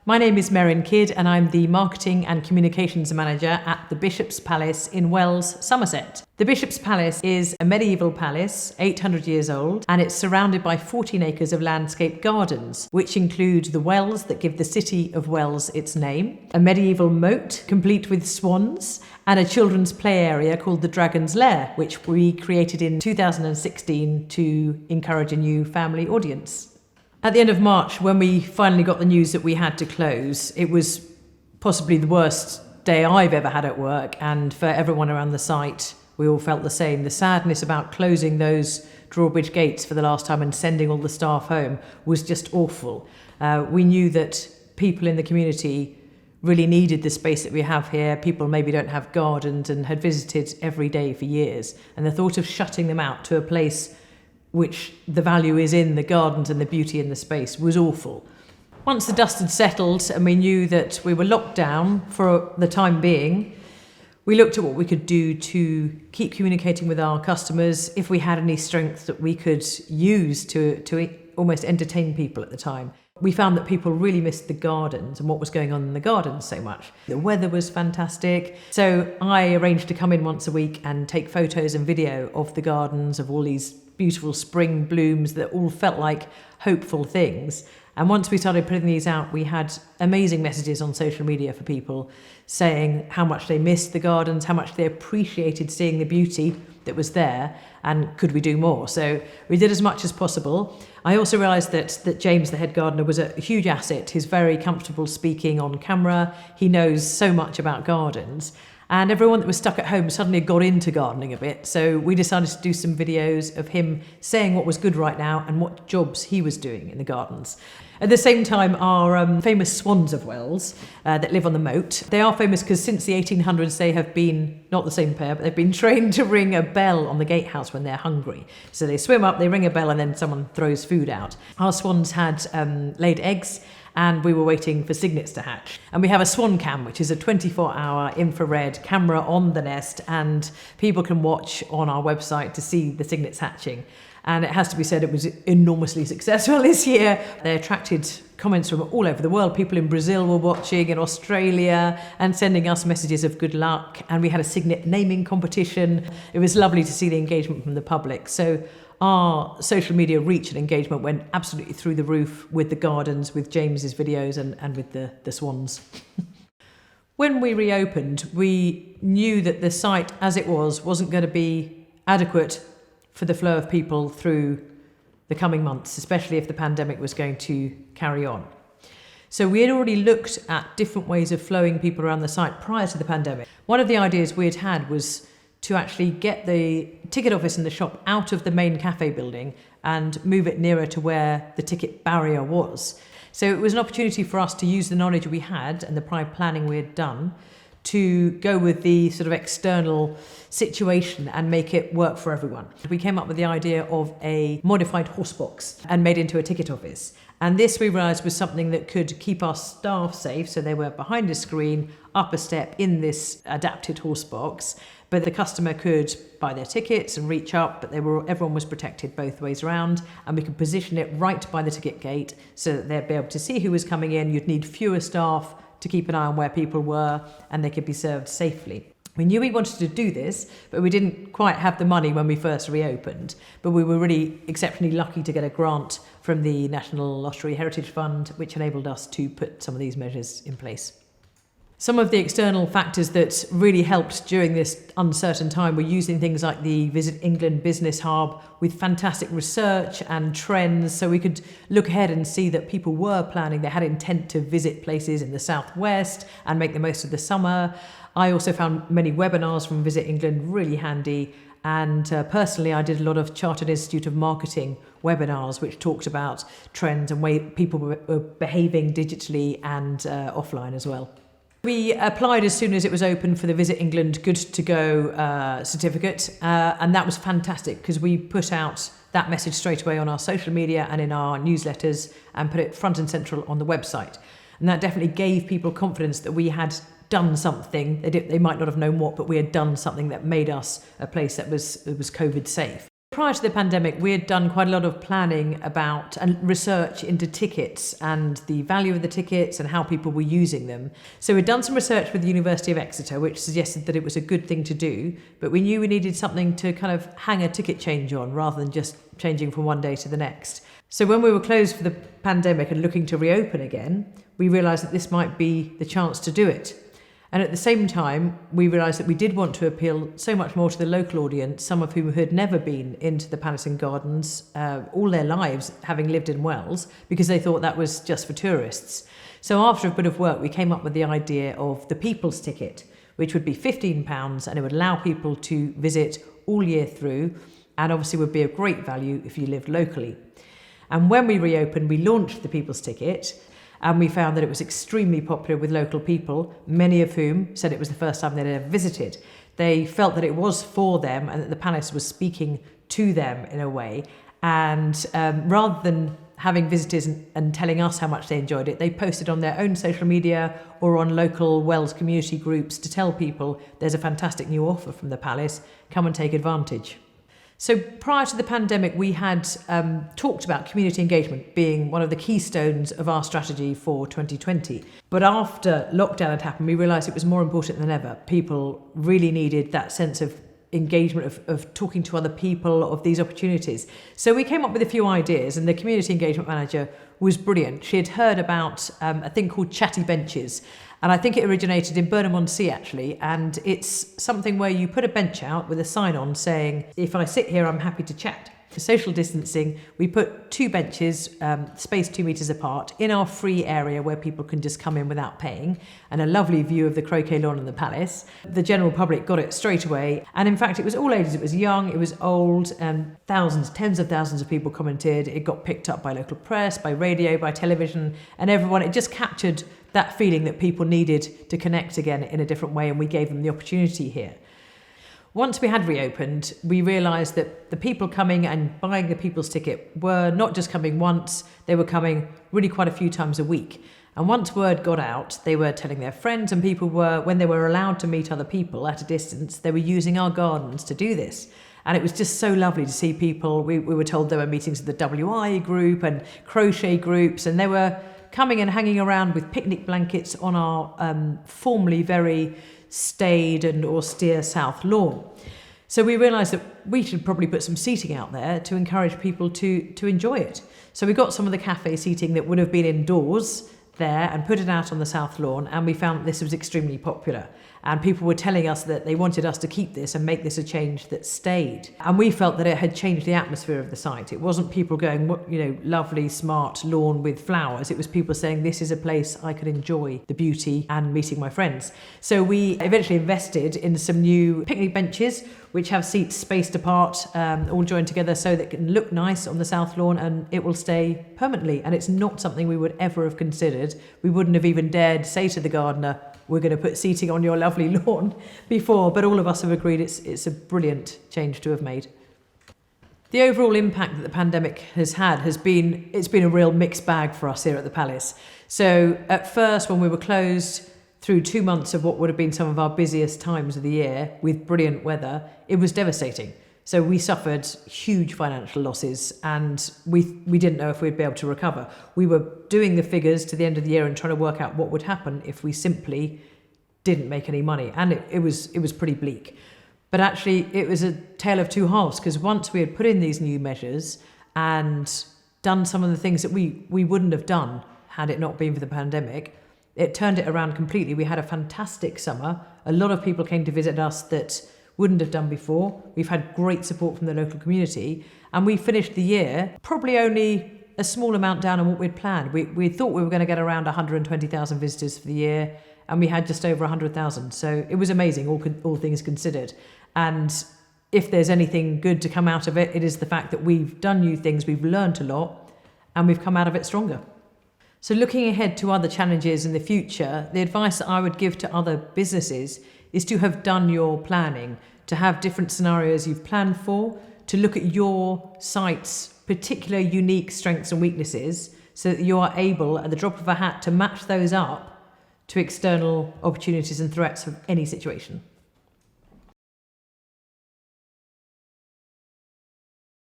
My name is Merryn Kidd and I'm the Marketing and Communications Manager at the Bishop's Palace in Wells, Somerset. The Bishop's Palace is a medieval palace, 800 years old, and it's surrounded by 14 acres of landscape gardens, which include the wells that give the city of Wells its name, a medieval moat complete with swans, and a children's play area called the Dragon's Lair, which we created in 2016 to encourage a new family audience. At the end of March, when we finally got the news that we had to close, it was possibly the worst day I've ever had at work, and for everyone around the site, we all felt the same. The sadness about closing those drawbridge gates for the last time and sending all the staff home was just awful. We knew that people in the community really needed the space that we have here. People maybe don't have gardens and had visited every day for years, and the thought of shutting them out to a place which the value is in the gardens and the beauty in the space was awful. Once the dust had settled and we knew that we were locked down for the time being, we looked at what we could do to keep communicating with our customers, if we had any strength that we could use to almost entertain people at the time. We found that people really missed the gardens and what was going on in the gardens so much. The weather was fantastic. So I arranged to come in once a week and take photos and video of the gardens, of all these beautiful spring blooms that all felt like hopeful things. And once we started putting these out, we had amazing messages on social media for people saying how much they missed the gardens, how much they appreciated seeing the beauty that was there, and could we do more? So we did as much as possible. I also realised that James, the head gardener, was a huge asset. He's very comfortable speaking on camera. He knows so much about gardens. And everyone that was stuck at home suddenly got into gardening a bit. So we decided to do some videos of him saying what was good right now and what jobs he was doing in the gardens. At the same time, our famous swans of Wells that live on the moat, they are famous because since the 1800s they have been, not the same pair, but they've been trained to ring a bell on the gatehouse when they're hungry. So they swim up, they ring a bell, and then someone throws food out. Our swans had laid eggs, and we were waiting for cygnets to hatch. And we have a swan cam, which is a 24-hour infrared camera on the nest, and people can watch on our website to see the cygnets hatching. And it has to be said, it was enormously successful this year. They attracted comments from all over the world. People in Brazil were watching, in Australia, and sending us messages of good luck. And we had a cygnet naming competition. It was lovely to see the engagement from the public. So our social media reach and engagement went absolutely through the roof with the gardens, with James's videos, and with the swans. When we reopened, we knew that the site as it wasn't going to be adequate for the flow of people through the coming months, especially if the pandemic was going to carry on. So we had already looked at different ways of flowing people around the site prior to the pandemic. One of the ideas we had was to actually get the ticket office and the shop out of the main cafe building and move it nearer to where the ticket barrier was. So it was an opportunity for us to use the knowledge we had and the prior planning we had done to go with the sort of external situation and make it work for everyone. We came up with the idea of a modified horse box and made into a ticket office. And this we realised was something that could keep our staff safe, so they were behind a screen, up a step in this adapted horse box, but the customer could buy their tickets and reach up, but everyone was protected both ways around, and we could position it right by the ticket gate so that they'd be able to see who was coming in. You'd need fewer staff to keep an eye on where people were, and they could be served safely. We knew we wanted to do this, but we didn't quite have the money when we first reopened. But we were really exceptionally lucky to get a grant from the National Lottery Heritage Fund, which enabled us to put some of these measures in place. Some of the external factors that really helped during this uncertain time were using things like the Visit England Business Hub with fantastic research and trends, so we could look ahead and see that people were planning, they had intent to visit places in the southwest and make the most of the summer. I also found many webinars from Visit England really handy, and personally I did a lot of Chartered Institute of Marketing webinars which talked about trends and way people were behaving digitally and offline as well. We applied as soon as it was open for the Visit England Good to Go certificate, and that was fantastic because we put out that message straight away on our social media and in our newsletters and put it front and central on the website. And that definitely gave people confidence that we had done something. They might not have known what, but we had done something that made us a place that was COVID safe. Prior to the pandemic, we had done quite a lot of planning about and research into tickets and the value of the tickets and how people were using them. So we'd done some research with the University of Exeter, which suggested that it was a good thing to do, but we knew we needed something to kind of hang a ticket change on rather than just changing from one day to the next. So when we were closed for the pandemic and looking to reopen again, we realised that this might be the chance to do it. And at the same time, we realised that we did want to appeal so much more to the local audience, some of whom had never been into the Palace and Gardens all their lives, having lived in Wells, because they thought that was just for tourists. So after a bit of work, we came up with the idea of the People's Ticket, which would be £15, and it would allow people to visit all year through, and obviously would be of great value if you lived locally. And when we reopened, we launched the People's Ticket, and we found that it was extremely popular with local people, many of whom said it was the first time they'd ever visited. They felt that it was for them and that the palace was speaking to them in a way. And rather than having visitors and telling us how much they enjoyed it, they posted on their own social media or on local Wells community groups to tell people there's a fantastic new offer from the palace, come and take advantage. So prior to the pandemic, we had talked about community engagement being one of the keystones of our strategy for 2020. But after lockdown had happened, we realised it was more important than ever. People really needed that sense of engagement, of talking to other people, of these opportunities. So we came up with a few ideas, and the community engagement manager was brilliant. She had heard about a thing called chatty benches. And I think it originated in Burnham-on-Sea, actually, and it's something where you put a bench out with a sign on saying, if I sit here, I'm happy to chat. For social distancing, we put 2 benches, spaced 2 metres apart, in our free area where people can just come in without paying, and a lovely view of the croquet lawn and the palace. The general public got it straight away, and in fact, it was all ages. It was young, it was old, and tens of thousands of people commented. It got picked up by local press, by radio, by television, and everyone. It just captured that feeling that people needed to connect again in a different way, and we gave them the opportunity here. Once we had reopened, we realised that the people coming and buying the People's Ticket were not just coming once, they were coming really quite a few times a week. And once word got out, they were telling their friends, and people were, when they were allowed to meet other people at a distance, they were using our gardens to do this. And it was just so lovely to see people. We were told there were meetings of the WI group and crochet groups, and they were coming and hanging around with picnic blankets on our formerly very staid and austere south lawn. So we realised that we should probably put some seating out there to encourage people to enjoy it. So we got some of the cafe seating that would have been indoors there and put it out on the south lawn, and we found that this was extremely popular. And people were telling us that they wanted us to keep this and make this a change that stayed. And we felt that it had changed the atmosphere of the site. It wasn't people going, lovely, smart lawn with flowers. It was people saying, this is a place I could enjoy the beauty and meeting my friends. So we eventually invested in some new picnic benches, which have seats spaced apart, all joined together so that it can look nice on the south lawn, and it will stay permanently. And it's not something we would ever have considered. We wouldn't have even dared say to the gardener, we're going to put seating on your lovely lawn before, but all of us have agreed it's a brilliant change to have made. The overall impact that the pandemic has had it's been a real mixed bag for us here at the Palace. So at first, when we were closed through 2 months of what would have been some of our busiest times of the year with brilliant weather, it was devastating. So we suffered huge financial losses, and we didn't know if we'd be able to recover. We were doing the figures to the end of the year and trying to work out what would happen if we simply didn't make any money. And it was pretty bleak. But actually, it was a tale of two halves, because once we had put in these new measures and done some of the things that we wouldn't have done had it not been for the pandemic, it turned it around completely. We had a fantastic summer. A lot of people came to visit us that wouldn't have done before. We've had great support from the local community, and we finished the year probably only a small amount down on what we'd planned. We thought we were going to get around 120,000 visitors for the year, and we had just over 100,000. So it was amazing, all things considered. And if there's anything good to come out of it, it is the fact that we've done new things, we've learned a lot, and we've come out of it stronger. So looking ahead to other challenges in the future, the advice that I would give to other businesses is to have done your planning, to have different scenarios you've planned for, to look at your site's particular unique strengths and weaknesses so that you are able, at the drop of a hat, to match those up to external opportunities and threats of any situation.